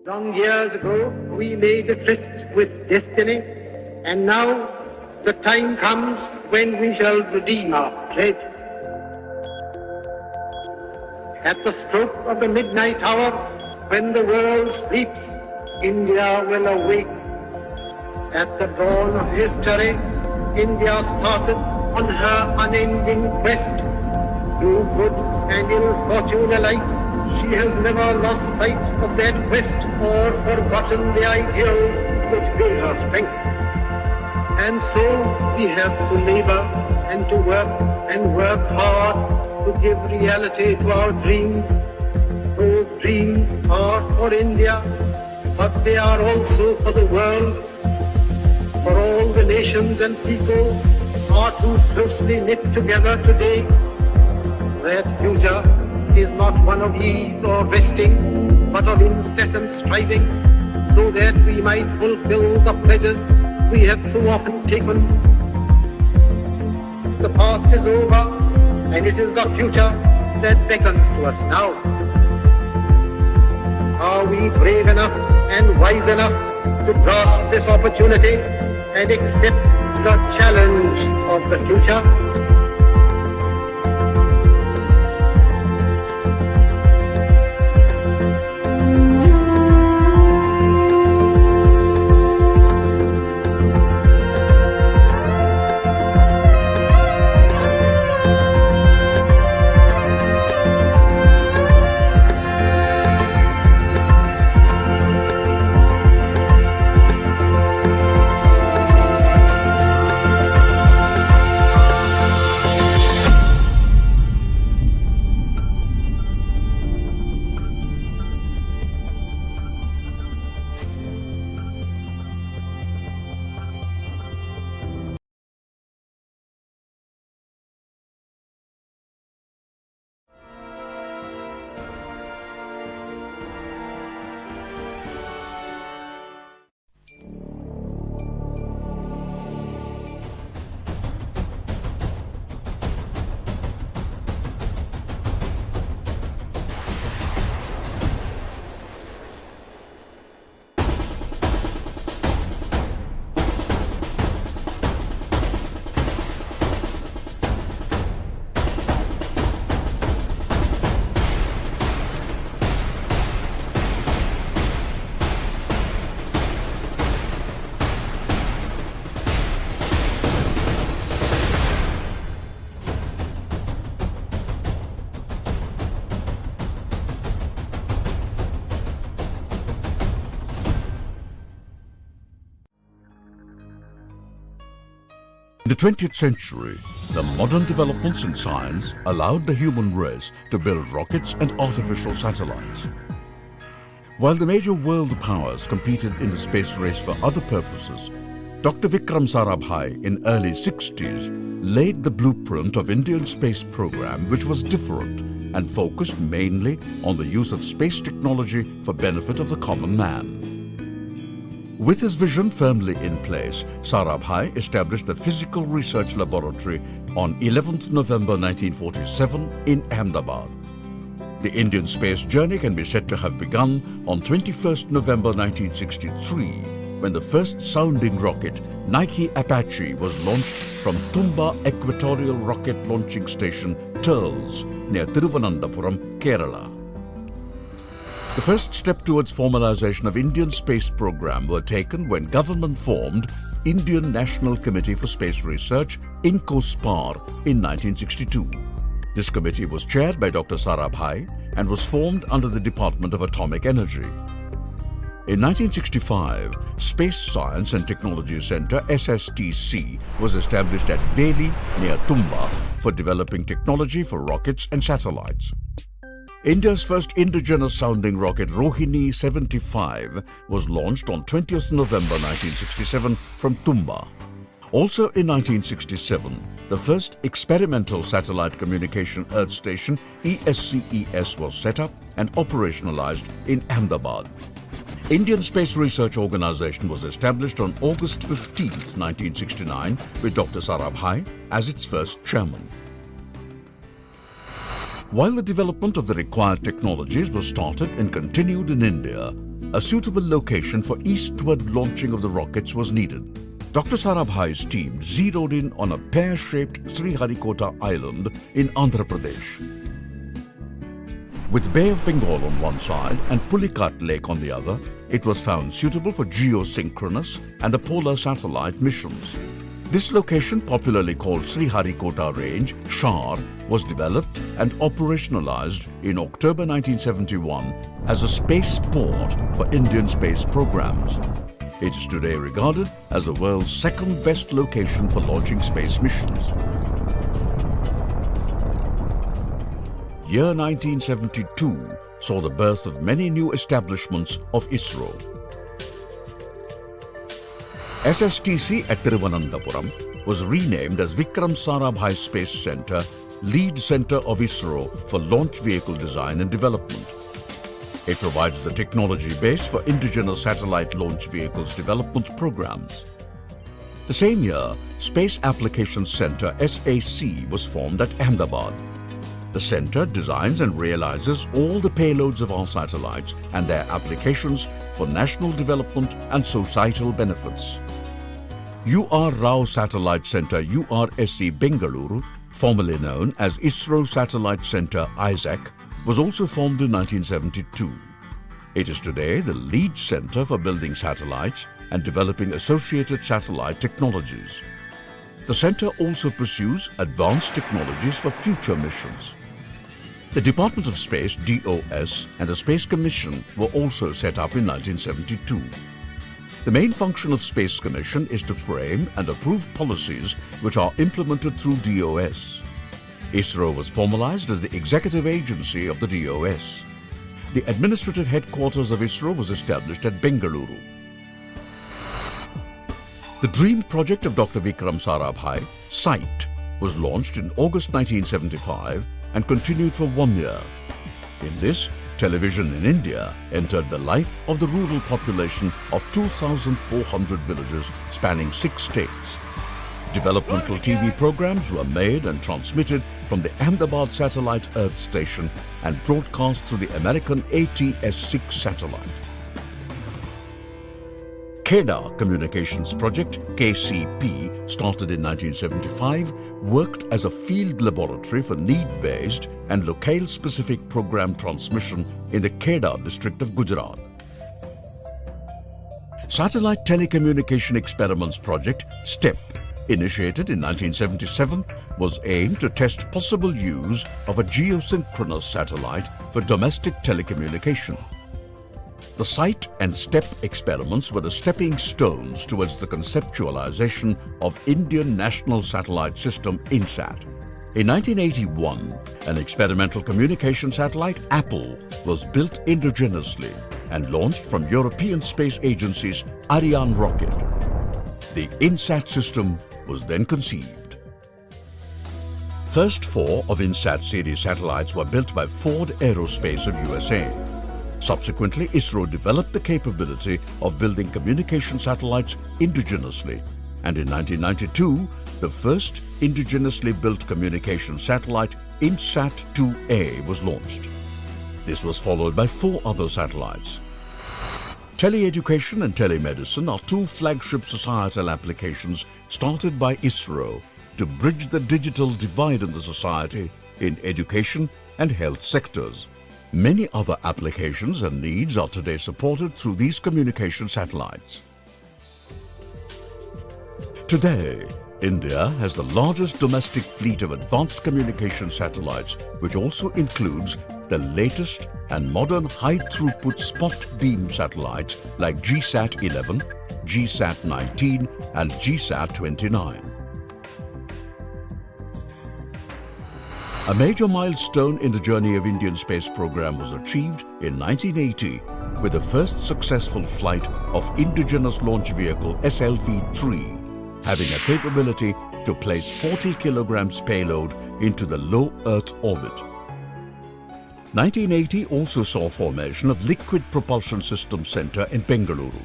Long years ago, we made a tryst with destiny, and now the time comes when we shall redeem our pledge. At the stroke of the midnight hour, when the world sleeps, India will awake. At the dawn of history, India started on her unending quest. Through good and ill fortune alike, she has never lost sight of that quest or forgotten the ideals which gave her strength. And so we have to labor and to work hard to give reality to our dreams. Those dreams are for India, but they are also for the world. For all the nations and people are too closely knit together today. That future is not one of ease or resting, but of incessant striving, so that we might fulfill the pledges we have so often taken. The past is over, and it is the future that beckons to us now. Are we brave enough and wise enough to grasp this opportunity and accept the challenge of the future? In the 20th century, the modern developments in science allowed the human race to build rockets and artificial satellites. While the major world powers competed in the space race for other purposes, Dr. Vikram Sarabhai in early 60s laid the blueprint of Indian space program, which was different and focused mainly on the use of space technology for benefit of the common man. With his vision firmly in place, Sarabhai established the Physical Research Laboratory on 11th November 1947 in Ahmedabad. The Indian space journey can be said to have begun on 21st November 1963, when the first sounding rocket, Nike Apache, was launched from Tumba Equatorial Rocket Launching Station, Turles, near Thiruvananthapuram, Kerala. The first step towards formalization of Indian space program were taken when government formed Indian National Committee for Space Research, INCOSPAR, in 1962. This committee was chaired by Dr. Sarabhai and was formed under the Department of Atomic Energy. In 1965, Space Science and Technology Centre SSTC was established at Veli near Tumba for developing technology for rockets and satellites. India's first indigenous sounding rocket Rohini 75 was launched on 20th November 1967 from Tumba. Also in 1967, the first experimental satellite communication earth station ESCES was set up and operationalized in Ahmedabad. Indian Space Research Organisation was established on August 15, 1969 with Dr. Sarabhai as its first chairman. While the development of the required technologies was started and continued in India, a suitable location for eastward launching of the rockets was needed. Dr. Sarabhai's team zeroed in on a pear-shaped Sriharikota island in Andhra Pradesh. With Bay of Bengal on one side and Pulicat Lake on the other, it was found suitable for geosynchronous and the polar satellite missions. This location, popularly called Sriharikota Range, SHAR, was developed and operationalized in October 1971 as a space port for Indian space programs. It is today regarded as the world's second best location for launching space missions. Year 1972 saw the birth of many new establishments of ISRO. SSTC at Thiruvananthapuram was renamed as Vikram Sarabhai Space Centre, lead centre of ISRO for launch vehicle design and development. It provides the technology base for indigenous satellite launch vehicles development programs. The same year, Space Applications Centre SAC was formed at Ahmedabad. The centre designs and realizes all the payloads of our satellites and their applications for national development and societal benefits. UR Rao Satellite Centre URSC Bengaluru, formerly known as ISRO Satellite Centre ISAC, was also formed in 1972. It is today the lead centre for building satellites and developing associated satellite technologies. The centre also pursues advanced technologies for future missions. The Department of Space, DOS, and the Space Commission were also set up in 1972. The main function of Space Commission is to frame and approve policies which are implemented through DOS. ISRO was formalized as the executive agency of the DOS. The administrative headquarters of ISRO was established at Bengaluru. The dream project of Dr. Vikram Sarabhai, SITE, was launched in August 1975 and continued for 1 year. In this, television in India entered the life of the rural population of 2,400 villages spanning 6 states. Developmental TV programs were made and transmitted from the Ahmedabad Satellite Earth Station and broadcast through the American ATS-6 satellite. KEDA Communications Project, KCP, started in 1975, worked as a field laboratory for need-based and locale-specific program transmission in the KEDA district of Gujarat. Satellite Telecommunication Experiments Project, STEP, initiated in 1977, was aimed to test possible use of a geosynchronous satellite for domestic telecommunication. The SITE and STEP experiments were the stepping stones towards the conceptualization of Indian National Satellite System INSAT. In 1981, an experimental communication satellite, Apple, was built indigenously and launched from European Space Agency's Ariane rocket. The INSAT system was then conceived. First 4 of INSAT series satellites were built by Ford Aerospace of USA. Subsequently, ISRO developed the capability of building communication satellites indigenously, and in 1992, the first indigenously built communication satellite, INSAT-2A, was launched. This was followed by 4 other satellites. Teleeducation and telemedicine are 2 flagship societal applications started by ISRO to bridge the digital divide in the society in education and health sectors. Many other applications and needs are today supported through these communication satellites. Today, India has the largest domestic fleet of advanced communication satellites, which also includes the latest and modern high-throughput spot beam satellites like GSAT-11, GSAT-19 and GSAT-29. A major milestone in the journey of Indian space program was achieved in 1980 with the first successful flight of indigenous launch vehicle SLV-3, having a capability to place 40 kilograms payload into the low Earth orbit. 1980 also saw formation of Liquid Propulsion Systems Centre in Bengaluru.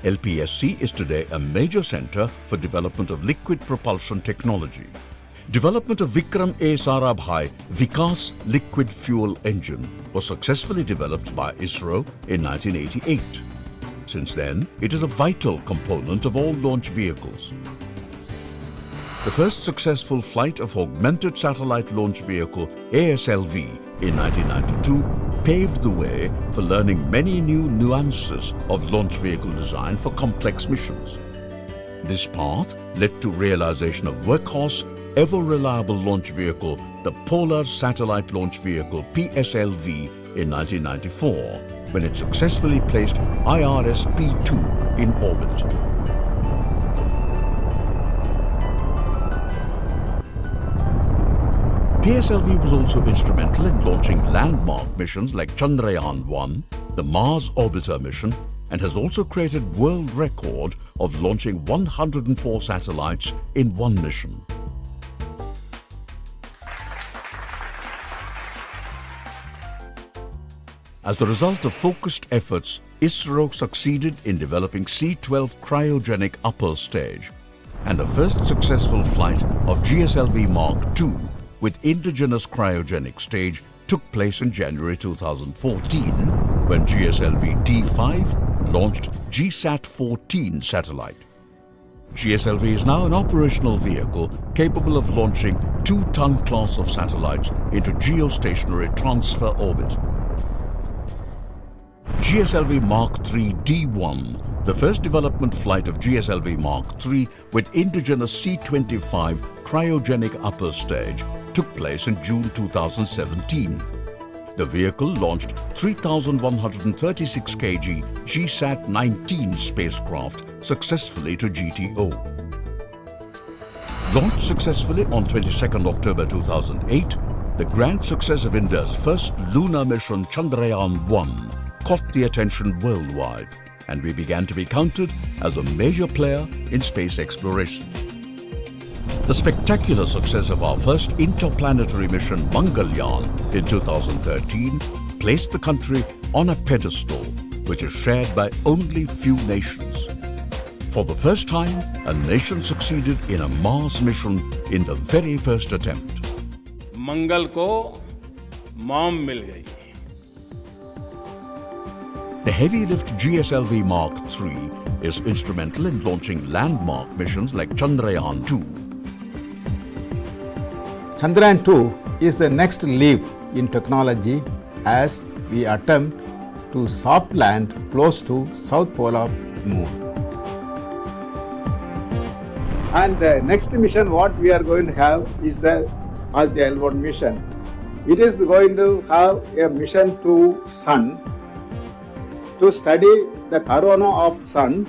LPSC is today a major centre for development of liquid propulsion technology. Development of Vikram A. Sarabhai Vikas liquid fuel engine was successfully developed by ISRO in 1988. Since then, it is a vital component of all launch vehicles. The first successful flight of Augmented Satellite Launch Vehicle ASLV in 1992 paved the way for learning many new nuances of launch vehicle design for complex missions. This path led to realization of workhorse, ever-reliable launch vehicle, the Polar Satellite Launch Vehicle PSLV in 1994, when it successfully placed IRS-P2 in orbit. PSLV was also instrumental in launching landmark missions like Chandrayaan-1, the Mars Orbiter mission, and has also created world record of launching 104 satellites in one mission. As a result of focused efforts, ISRO succeeded in developing C-12 cryogenic upper stage, and the first successful flight of GSLV Mark II with indigenous cryogenic stage took place in January 2014 when GSLV D5 launched GSAT-14 satellite. GSLV is now an operational vehicle capable of launching 2-ton class of satellites into geostationary transfer orbit. GSLV Mark III D1, the first development flight of GSLV Mark III with indigenous C-25 cryogenic upper stage, took place in June 2017. The vehicle launched 3,136 kg GSAT-19 spacecraft successfully to GTO. Launched successfully on 22nd October 2008, the grand success of India's first lunar mission Chandrayaan-1 caught the attention worldwide, and we began to be counted as a major player in space exploration. The spectacular success of our first interplanetary mission Mangalyaan in 2013 placed the country on a pedestal which is shared by only few nations. For the first time, a nation succeeded in a Mars mission in the very first attempt. मंगल को mom मिल गई. The heavy-lift GSLV Mark III is instrumental in launching landmark missions like Chandrayaan-2. Chandrayaan-2 is the next leap in technology as we attempt to soft land close to South Pole of Moon. And the next mission what we are going to have is the L1 mission. It is going to have a mission to Sun to study the corona of Sun,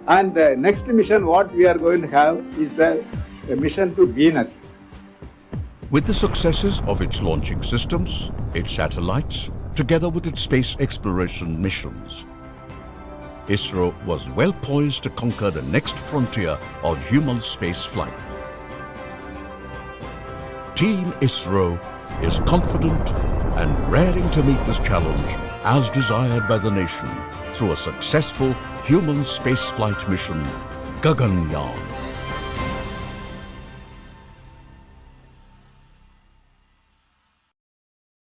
and the next mission what we are going to have is the mission to Venus. With the successes of its launching systems, its satellites, together with its space exploration missions, ISRO was well poised to conquer the next frontier of human space flight. Team ISRO is confident and raring to meet this challenge as desired by the nation through a successful human spaceflight mission, Gaganyaan.